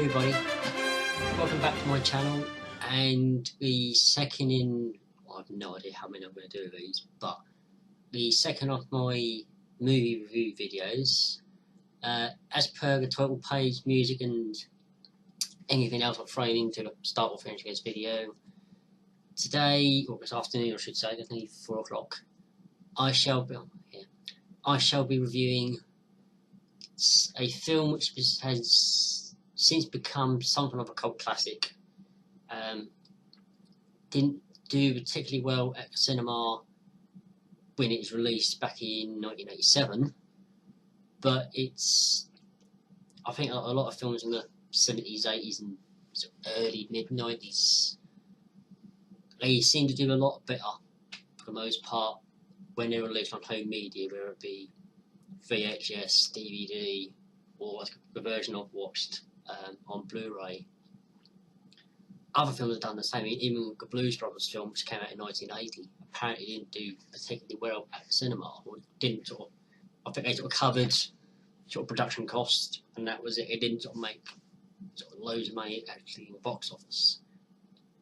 everybody, welcome back to my channel, and the second in, well, I have no idea how many I'm going to do of these, but the second of my movie review videos. As per the title page, music and anything else I'm throwing into the start or finish this video, today, or this afternoon I should say, definitely 4 o'clock, I shall be reviewing a film which has since become something of a cult classic. Didn't do particularly well at the cinema when it was released back in 1987, but I think a lot of films in the 70s, 80s and early mid-90s, they seem to do a lot better for the most part when they're released on home media, whether it be VHS, DVD, or the version I've watched on Blu-ray. Other films have done the same. Even the Blues Brothers film, which came out in 1980, apparently didn't do particularly well at the cinema, or didn't I think they covered production costs, and that was it. It didn't make loads of money actually in the box office.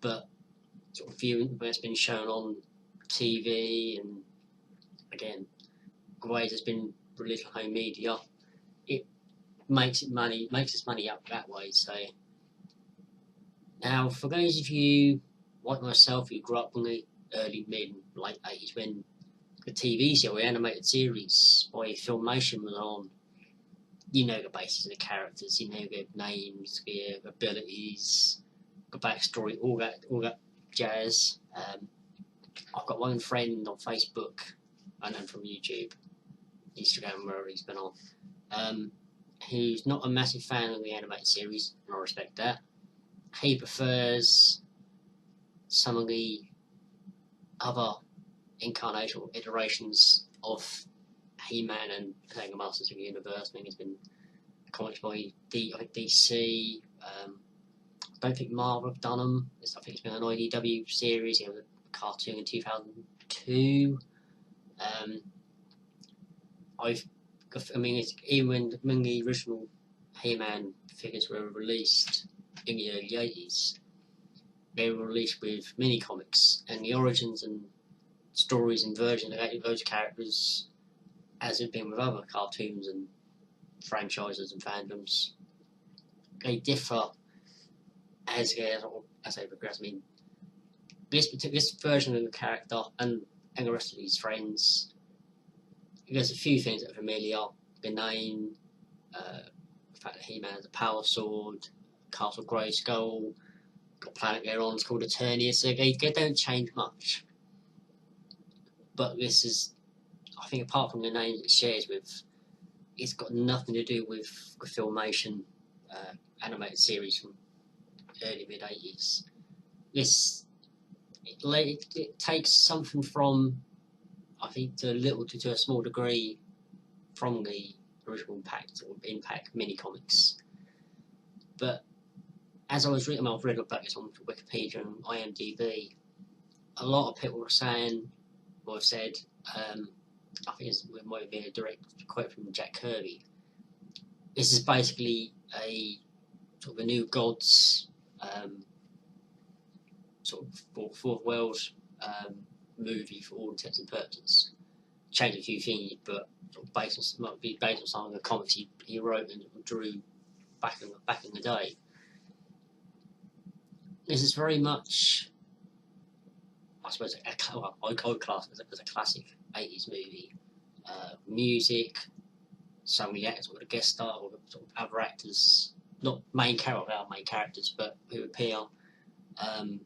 But viewing where it's been shown on TV, and again, the way it's been released on home media, it makes its money up that way. So now, for those of you like myself who grew up in the early, mid, late 80s when the TV show, the animated series by Filmation was on, you know the basis of the characters, you know their names, their abilities, the backstory, all that jazz. I've got one friend on Facebook, and then from YouTube, Instagram, wherever he's been on, who's not a massive fan of the animated series, and I respect that. He prefers some of the other incarnation or iterations of He-Man and the Masters of the Universe. I think it's been comics by DC. I don't think Marvel have done them. I think it's been an IDW series. You know, the cartoon in 2002. Even when the original He-Man figures were released in the early 80s, they were released with mini comics, and the origins and stories and versions of those characters, as have been with other cartoons and franchises and fandoms, they differ as they progress. I mean, this version of the character and the rest of his friends, there's a few things that are familiar. The name, the fact that He-Man has a power sword, Castle Grayskull, got planet they're on, it's called Eternia, so they don't change much. But this is, I think, apart from the names it shares with, it's got nothing to do with the Filmation animated series from early mid-80s. It takes something from, I think, to a small degree, from the original Impact mini comics. But as I was reading, I've read about this on Wikipedia and IMDb, a lot of people were saying, or have said, I think it might be a direct quote from Jack Kirby, this is basically a a new Gods fourth world movie for all intents and purposes. Changed a few things, but might be based on some of the comics he wrote and drew back in the day. This is very much, I suppose, I would class it as a classic 80s movie. Music, some of the actors, or the guest star, or other actors, not main characters, but who appear. I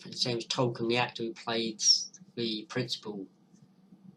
think James Tolkien, the actor who played the principal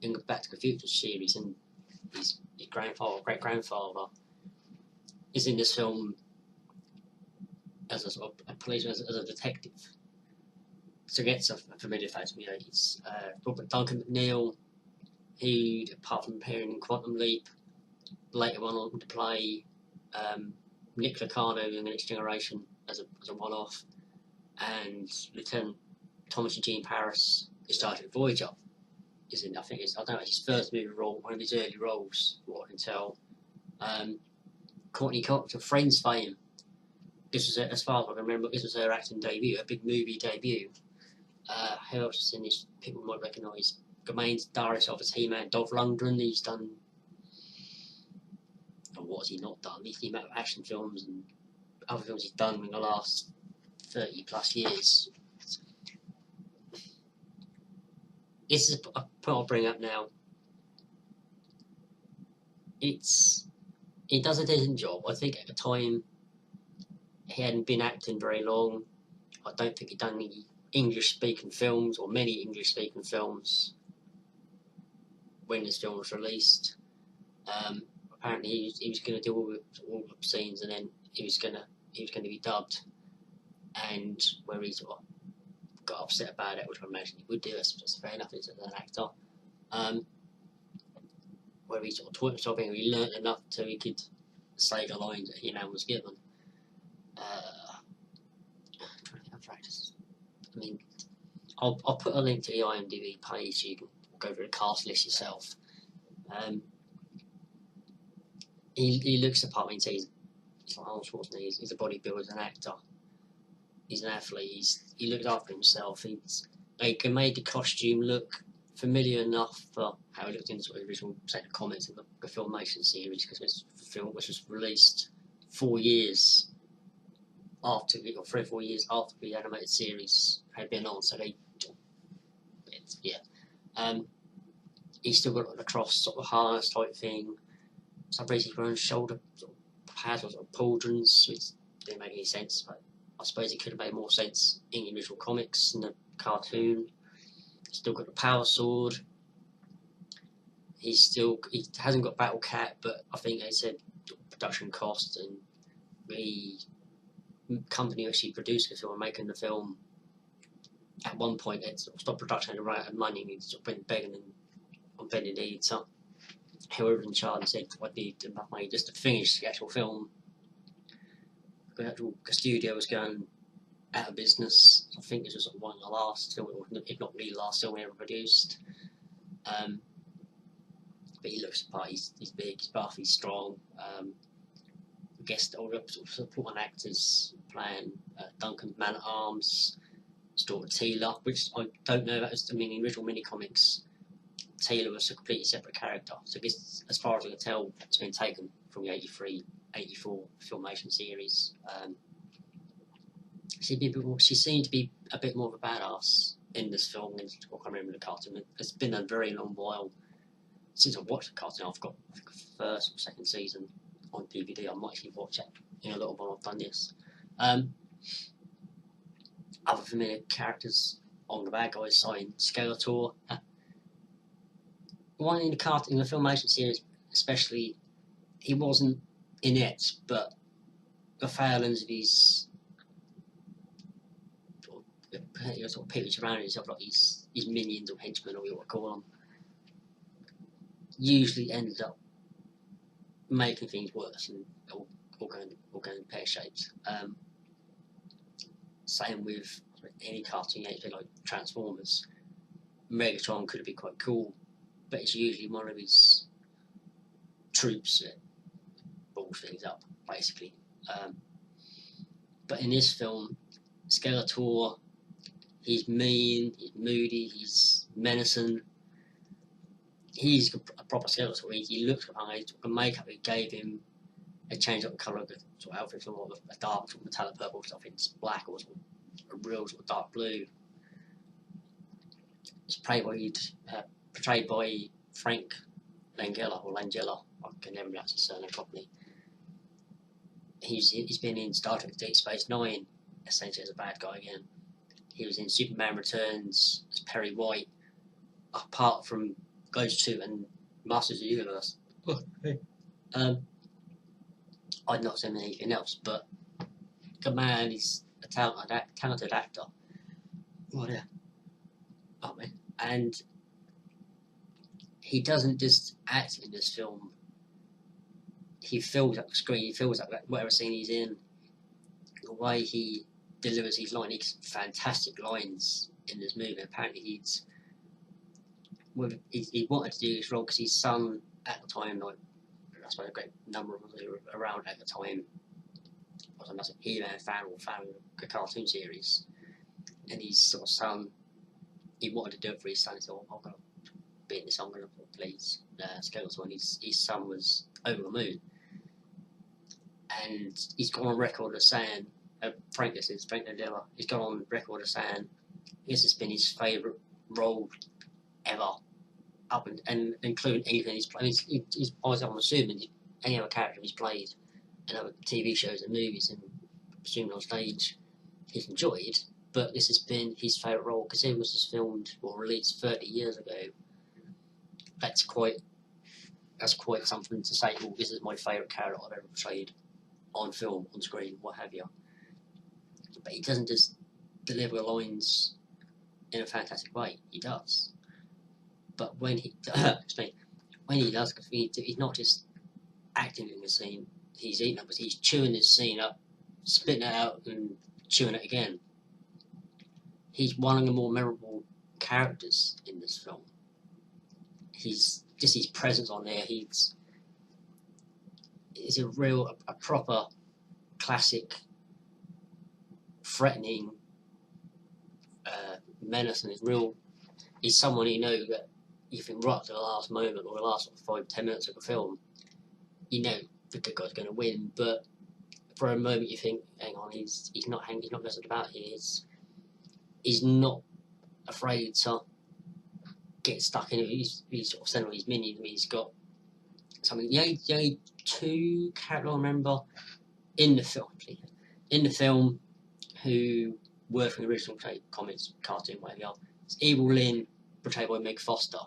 in the Back to the Future series, and his great grandfather, is in this film as a policeman, as a detective. So it gets a familiar face from the 80s. Robert Duncan McNeil, who, apart from appearing in Quantum Leap, later went on to play Nick Locarno in The Next Generation as a one-off, and Lieutenant Thomas Eugene Paris, who started Voyager, is in, I don't know, it's his first movie role, one of his early roles, what I can tell. Courtney Cox of Friends fame this was, as far as I can remember, this was her acting debut, a big movie debut. Who else is in this? People might recognise. Gamain's Darius of He-Man, Dolph Lundgren. He's done. Or what has he not done? The amount of action films and other films he's done in the last 30 plus years. This is a point I'll bring up now. He does a decent job. I think at the time he hadn't been acting very long. I don't think he'd done any English-speaking films, or many English-speaking films, when this film was released. Apparently he was going to do all the scenes, and then he was going to be dubbed. And where he sort of got upset about it, which I imagine he would do, that's fair enough as an actor. Where he sort of taught himself, and he learnt enough so he could say the lines that He-Man was given. Trying to think practice. I mean, I'll put a link to the IMDb page so you can go through the cast list yourself. He looks the part. I mean, he's like Arnold Schwarzenegger. He's a bodybuilder, he's an actor, he's an athlete. He looks after himself. They made the costume look familiar enough for how it looked in the original, say, the comics of the Filmation series, because it's a film which was released 4 years after, or 3 or 4 years after the animated series had been on. So he's still got the cross sort of harness type thing. Some basically on shoulder sort of pads or sort of pauldrons, which didn't make any sense, but I suppose it could have made more sense in the original comics and the cartoon. He's still got the power sword. He hasn't got Battle Cat, but I think they said production cost and the company actually produced the film, making the film, at one point they'd sort of stopped production and ran out of money, and he'd sort of been begging on bended knee. So whoever in charge said, I need enough money just to finish the actual film. The actual studio was going out of business. I think this was one of the last film, if not the last film ever produced. But he looks the part. He's big, he's buff, he's strong. Guest or supporting actors playing Duncan's Man at Arms, Stuart Taylor, which I don't know. In the original mini comics, Taylor was a completely separate character. So I guess, as far as I can tell, it's been taken from the 83, 84 Filmation series. She seemed to be a bit more of a badass in this film than I can remember the cartoon. It's been a very long while since I've watched the cartoon. I've got the first or second season on DVD. I might actually watch it in a little while I've done this. Other familiar characters on the bad guys' side, Skeletor. One in the cartoon, in the Filmation series especially, he wasn't in it, but the failings of his sort of people surrounding himself, like his minions or henchmen, or what you want to call them, usually ended up making things worse and all going pear-shaped. Same with any cartoon, anything like Transformers. Megatron could have been quite cool, but it's usually one of his troops that balls things up, basically. But in this film, Skeletor, he's mean, he's moody, he's menacing. He's a proper Skeletor. He looks like the makeup he gave him, they changed up the colour of the sort of outfit from a dark sort of metallic purple stuff into black, or sort of a real sort of dark blue. It's portrayed by Frank Langella. I can never pronounce his surname properly. He's been in Star Trek Deep Space Nine, essentially as a bad guy again. He was in Superman Returns as Perry White. Apart from those two and Masters of the Universe, I'd not seen anything else. But the man is a talented actor. Oh yeah. Oh man. And he doesn't just act in this film. He fills up the screen. He fills up whatever scene he's in. The way he delivers his line, he's fantastic lines in this movie. Apparently, he wanted to do this role because his son at the time, like I suppose a great number of us who were around at the time, was a massive He-Man fan or fan of the cartoon series, and his sort of son, he wanted to do it for his son. He thought, I'm going to be in this, I'm going to play Skeletor, and his son was over the moon. And he's gone on record as saying, Frank Nodella, he's gone on record as saying this has been his favourite role ever, up and including anything he's played. I'm assuming any other character he's played in other TV shows and movies and presumably on stage he's enjoyed, but this has been his favourite role because it was filmed or released 30 years ago. That's quite something to say, well, this is my favourite character I've ever portrayed on film, on screen, what have you. But he doesn't just deliver lines in a fantastic way, he does. But when he does, he's not just acting in the scene, he's eating it, but he's chewing this scene up, spitting it out and chewing it again. He's one of the more memorable characters in this film. He's just his presence on there, he's a proper classic threatening menace, and he's someone you know that you think right up to the last moment or the last 5-10 minutes of the film, you know the good guy's going to win, but for a moment you think, hang on, he's not messing about here. He's not afraid to get stuck in it. He's sort of sending all his minions. I mean, he's got something. The only two characters I remember in the film who were from the original comics, cartoon, whatever you are. It's Evil Lynn, portrayed by Meg Foster.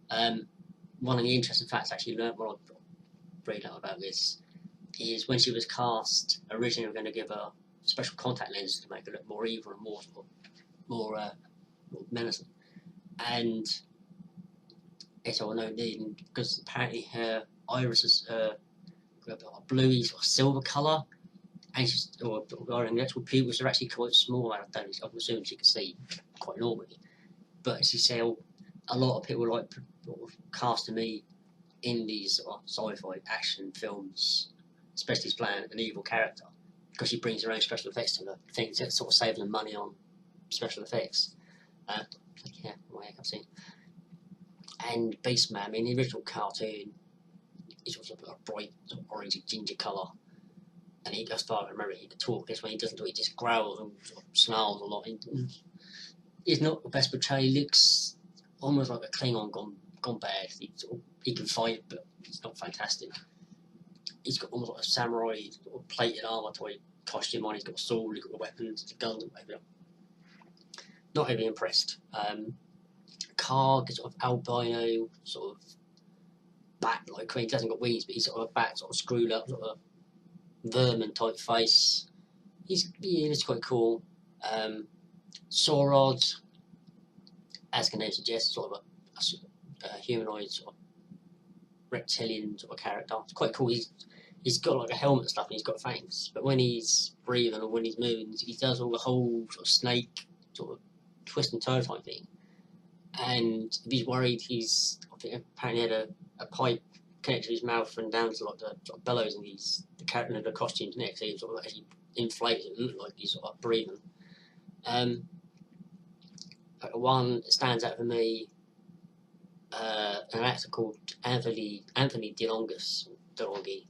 One of the interesting facts I actually learned when I read out about this is when she was cast, originally we were going to give her special contact lenses to make her look more evil and more menacing. And it's all no need, because apparently her iris is a bluey sort of silver colour, and her actual pupils are actually quite small. I'm assuming she can see quite normally, but she said a lot of people like casting me in these sci-fi action films, especially as playing an evil character, because she brings her own special effects to the things that sort of saves them money on special effects. Yeah, my heck, I've seen. And Beastman, I mean, the original cartoon is also a bright sort of orangey ginger colour, and he just I remember he could talk. This when he doesn't do it, he just growls and sort of snarls a lot. He's not the best portrayed. He looks almost like a Klingon gone bad. He can fight, but he's not fantastic. He's got almost like a samurai sort of plated armour type costume on. He's got a sword, he's got a weapon, a gun, whatever. Not really impressed. Karg is sort of albino, sort of bat like. He hasn't got wings, but he's sort of a bat, sort of screwed up, sort of vermin type face. He's quite cool. Saurod, as the name suggests, sort of a humanoid, sort of reptilian sort of character. It's quite cool. He's got like a helmet and stuff, and he's got fangs. But when he's breathing or when he's moving, he does all the whole sort of snake, sort of twist and turn type thing. And if he's worried, I think apparently had a pipe connected to his mouth and down to like the sort of bellows in the character and the costumes next. So he sort of actually inflates it, looked like he's sort of breathing. One that stands out for me, an actor called Anthony DeLonghi,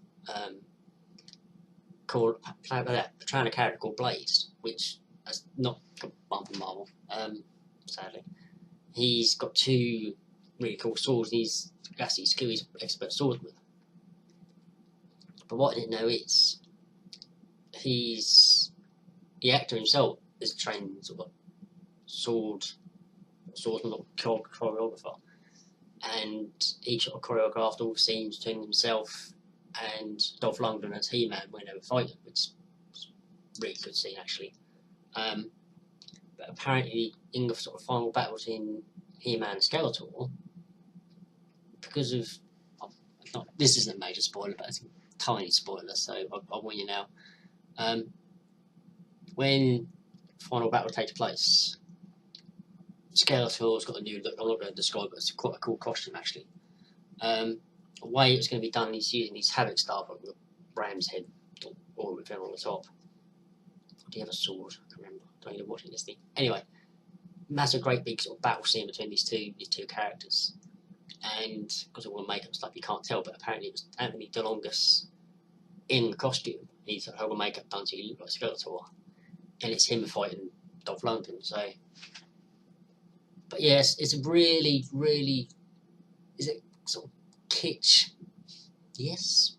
portraying a character called Blaze, which has not got one from Marvel, sadly. He's got two really cool swords, and he's an expert swordsman. But what I didn't know is the actor himself is a trained sort of swordsman or choreographer, and he sort of choreographed all the scenes between himself and Dolph Lundgren as He-Man when they were fighting, which was a really good scene actually. But apparently in the sort of final battle between He-Man and Skeletor, because of this isn't a major spoiler, but it's a tiny spoiler, so I'll warn you now. When the final battle takes place, Skeletor's got a new look. I'm not going to describe it, it's quite a cool costume actually. The way it's going to be done, he's using his Havoc staff, like the ram's head or with him on the top. Do you have a sword? I can't remember. I don't even watching this thing. Anyway, massive, great big sort of battle scene between these two characters, and because of all the makeup stuff, you can't tell, but apparently it was Anthony DeLongis in the costume. He's had all the makeup done so he looked like Skeletor, and it's him fighting Dolph Lundgren. So, but yes, it's really, really, is it sort of kitsch? Yes.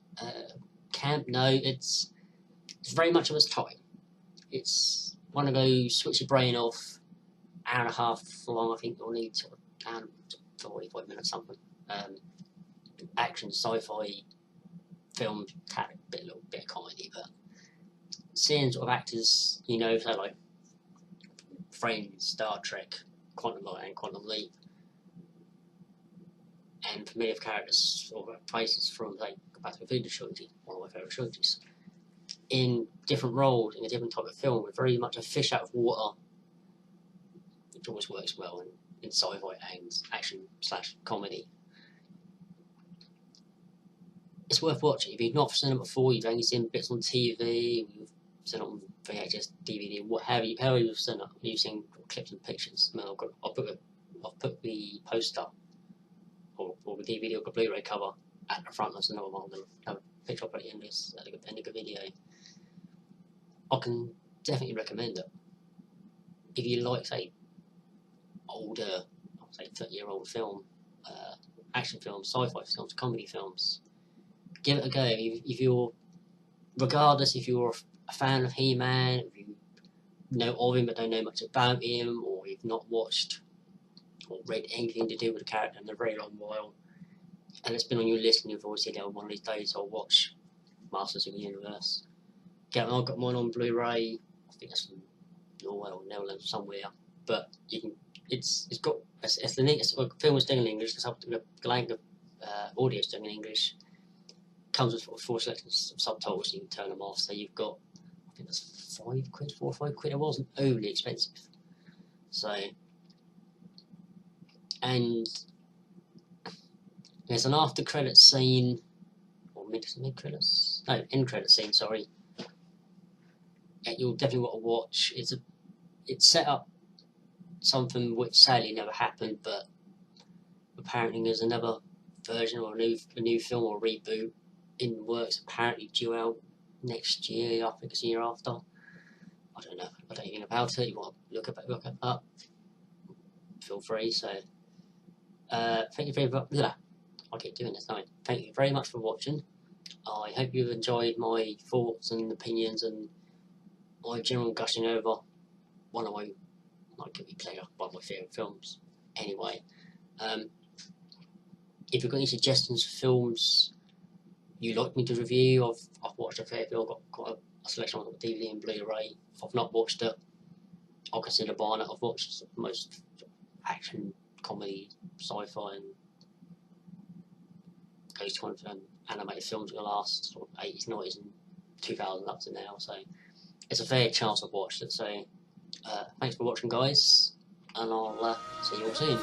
Camp? No. It's very much of its time. It's one of those switch your brain off, hour and a half long. I think you'll need sort of 45 minutes something. Action, sci-fi film, a little bit of comedy, but seeing sort of actors, you know, so like Friends, Star Trek, Quantum Light and Quantum Leap, and familiar characters or faces from like Back to the Future trilogy, one of my favourite trilogies, in different roles in a different type of film, with very much a fish out of water, which always works well in sci-fi and action / comedy. It's worth watching. If you've not seen it before, you've only seen bits on TV, you've seen it on VHS, DVD, what have you, however you've seen it, you've seen clips and pictures. I mean, I'll put the poster or the DVD or the Blu-ray cover at the front. That's another one. I'll have a picture up at the end of this, at the end of the video. I can definitely recommend it. If you like, say, older, say 30-year-old film, action films, sci-fi films, comedy films, give it a go. If you're, regardless if you're a fan of He-Man, if you know of him but don't know much about him, or you've not watched or read anything to do with the character in a very long while, and it's been on your list and you've always said, oh, one of these days I'll watch Masters of the Universe. I've got mine on Blu-ray. I think that's from Norway or Netherlands somewhere, but you can. It's the neatest. Well, the film was done in English. The audio is done in English. Comes with 4 selections of subtitles, so you can turn them off. So you've got, I think that's £4 or £5. It wasn't overly expensive. So, and there's an after credit scene, or mid credits, no, end credit scene. Sorry. And you'll definitely want to watch. It's set up something which sadly never happened, but apparently there's another version or a new film or reboot in the works, apparently due out next year. I think it's the year after. I don't know. I don't know anything about it. You want to look it up? Feel free. So, thank you very much. I keep doing this, don't I? Thank you very much for watching. I hope you've enjoyed my thoughts and opinions and my general gushing over one of my favourite films. Anyway, if you've got any suggestions for films you'd like me to review, I've watched a fair few. I've got quite a selection on DVD and Blu-ray. If I've not watched it, I'll consider buying it. I've watched most action, comedy, sci-fi, and those kind of animated films of the last sort of 80s, 90s, and 2000 up to now. So it's a fair chance I've watched it. So thanks for watching, guys, and I'll see you all soon.